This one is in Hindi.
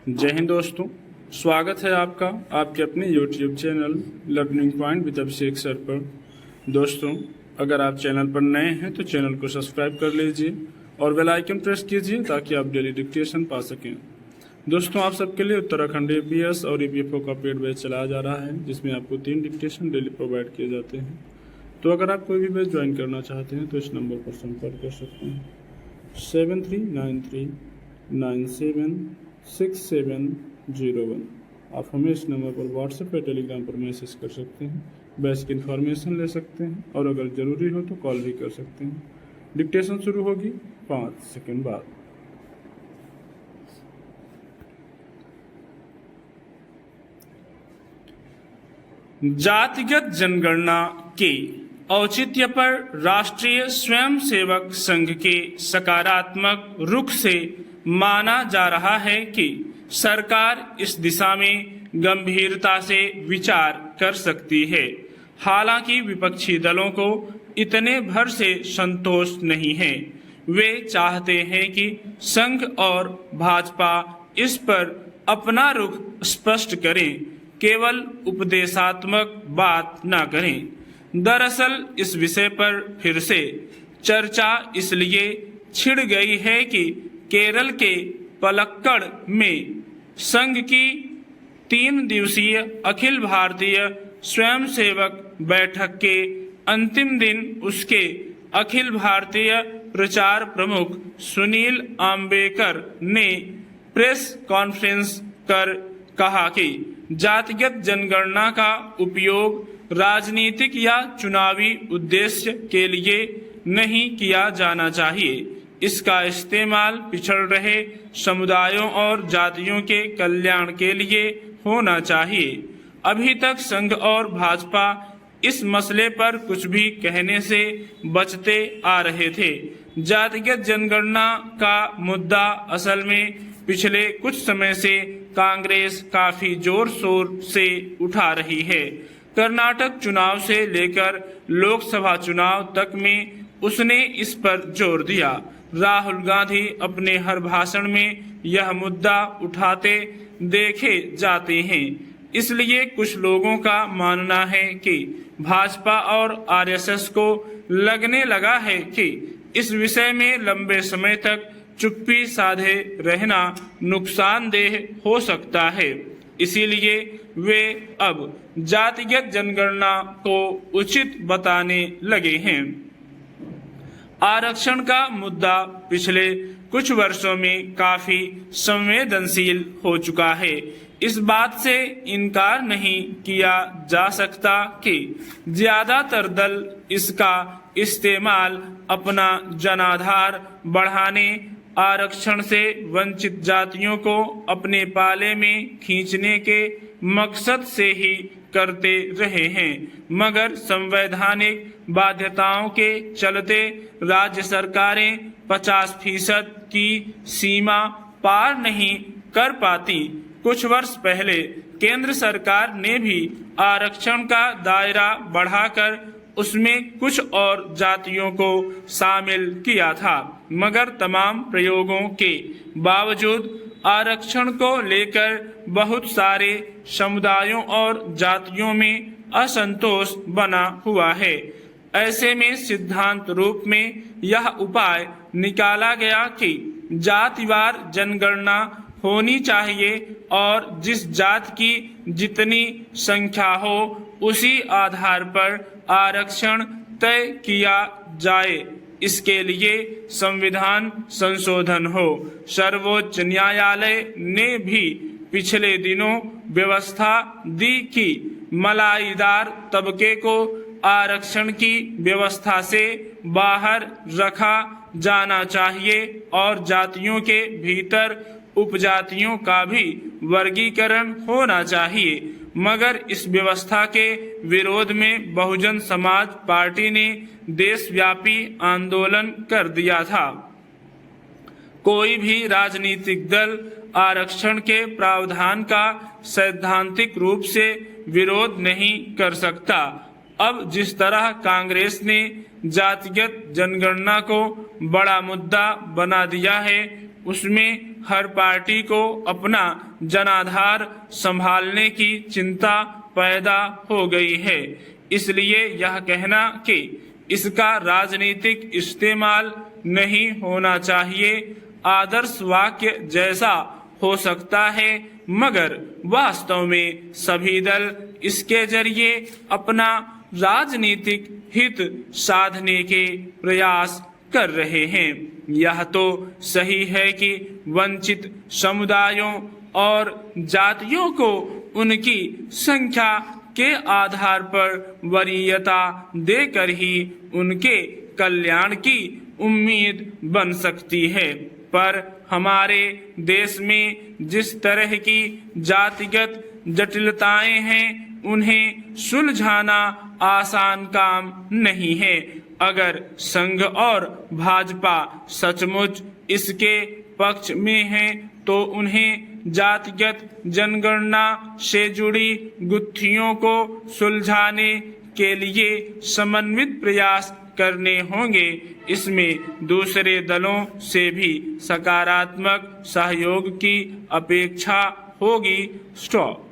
जय हिंद दोस्तों, स्वागत है आपका आपके अपने YouTube channel learning point with Abhishek sir पर। दोस्तों, अगर आप चैनल पर नए हैं तो चैनल को सब्सक्राइब कर लीजिए और बेल आइकन प्रेस कीजिए ताकि आप डेली डिक्टेशन पा सकें। दोस्तों, आप सबके लिए उत्तराखंड APS और EPFO का पेड बैच चलाया जा रहा है, जिसमें आपको 3 डिक्टेशन डेली प्रोवाइड किए जाते हैं। तो अगर आप कोई भी बैच ज्वाइन करना चाहते हैं तो इस नंबर पर संपर्क कर सकते हैं 7393976701। आप हमें इस नंबर पर व्हाट्सएप या टेलीग्राम पर मैसेज कर सकते हैं, बैच की इन्फॉर्मेशन ले सकते हैं और अगर ज़रूरी हो तो कॉल भी कर सकते हैं। डिक्टेशन शुरू होगी 5 सेकंड बाद। जातिगत जनगणना के औचित्य पर राष्ट्रीय स्वयंसेवक संघ के सकारात्मक रुख से माना जा रहा है कि सरकार इस दिशा में गंभीरता से विचार कर सकती है। हालांकि विपक्षी दलों को इतने भर से संतोष नहीं है। वे चाहते हैं कि संघ और भाजपा इस पर अपना रुख स्पष्ट करें, केवल उपदेशात्मक बात न करें। दरअसल इस विषय पर फिर से चर्चा इसलिए छिड़ गई है कि केरल के पलक्कड़ में संघ की 3 दिवसीय अखिल भारतीय स्वयंसेवक बैठक के अंतिम दिन उसके अखिल भारतीय प्रचार प्रमुख सुनील आम्बेकर ने प्रेस कॉन्फ्रेंस कर कहा कि जातिगत जनगणना का उपयोग राजनीतिक या चुनावी उद्देश्य के लिए नहीं किया जाना चाहिए। इसका इस्तेमाल पिछड़ रहे समुदायों और जातियों के कल्याण के लिए होना चाहिए। अभी तक संघ और भाजपा इस मसले पर कुछ भी कहने से बचते आ रहे थे। जातिगत जनगणना का मुद्दा असल में पिछले कुछ समय से कांग्रेस काफी जोर शोर से उठा रही है। कर्नाटक चुनाव से लेकर लोकसभा चुनाव तक में उसने इस पर जोर दिया। राहुल गांधी अपने हर भाषण में यह मुद्दा उठाते देखे जाते हैं। इसलिए कुछ लोगों का मानना है कि भाजपा और RSS को लगने लगा है कि इस विषय में लंबे समय तक चुप्पी साधे रहना नुकसानदेह हो सकता है। इसीलिए वे अब जातिगत जनगणना को उचित बताने लगे हैं। आरक्षण का मुद्दा पिछले कुछ वर्षों में काफी संवेदनशील हो चुका है। इस बात से इनकार नहीं किया जा सकता कि ज्यादातर दल इसका इस्तेमाल अपना जनाधार बढ़ाने, आरक्षण से वंचित जातियों को अपने पाले में खींचने के मकसद से ही करते रहे हैं, मगर संवैधानिक बाध्यताओं के चलते राज्य सरकारें 50% की सीमा पार नहीं कर पाती। कुछ वर्ष पहले केंद्र सरकार ने भी आरक्षण का दायरा बढ़ाकर उसमें कुछ और जातियों को शामिल किया था, मगर तमाम प्रयोगों के बावजूद आरक्षण को लेकर बहुत सारे समुदायों और जातियों में असंतोष बना हुआ है। ऐसे में सिद्धांत रूप में यह उपाय निकाला गया कि जातिवार जनगणना होनी चाहिए और जिस जात की जितनी संख्या हो उसी आधार पर आरक्षण तय किया जाए। इसके लिए संविधान संशोधन हो। सर्वोच्च न्यायालय ने भी पिछले दिनों व्यवस्था दी कि मलाईदार तबके को आरक्षण की व्यवस्था से बाहर रखा जाना चाहिए और जातियों के भीतर उपजातियों का भी वर्गीकरण होना चाहिए। मगर इस व्यवस्था के विरोध में बहुजन समाज पार्टी ने देशव्यापी आंदोलन कर दिया था। कोई भी राजनीतिक दल आरक्षण के प्रावधान का सैद्धांतिक रूप से विरोध नहीं कर सकता। अब जिस तरह कांग्रेस ने जातिगत जनगणना को बड़ा मुद्दा बना दिया है, उसमें हर पार्टी को अपना जनाधार संभालने की चिंता पैदा हो गई है। इसलिए यह कहना कि इसका राजनीतिक इस्तेमाल नहीं होना चाहिए आदर्श वाक्य जैसा हो सकता है, मगर वास्तव में सभी दल इसके जरिए अपना राजनीतिक हित साधने के प्रयास कर रहे हैं। यह तो सही है कि वंचित समुदायों और जातियों को उनकी संख्या के आधार पर वरीयता देकर ही उनके कल्याण की उम्मीद बन सकती है, पर हमारे देश में जिस तरह की जातिगत जटिलताएं हैं उन्हें सुलझाना आसान काम नहीं है। अगर संघ और भाजपा सचमुच इसके पक्ष में है तो उन्हें जातिगत जनगणना से जुड़ी गुत्थियों को सुलझाने के लिए समन्वित प्रयास करने होंगे। इसमें दूसरे दलों से भी सकारात्मक सहयोग की अपेक्षा होगी। स्टॉप।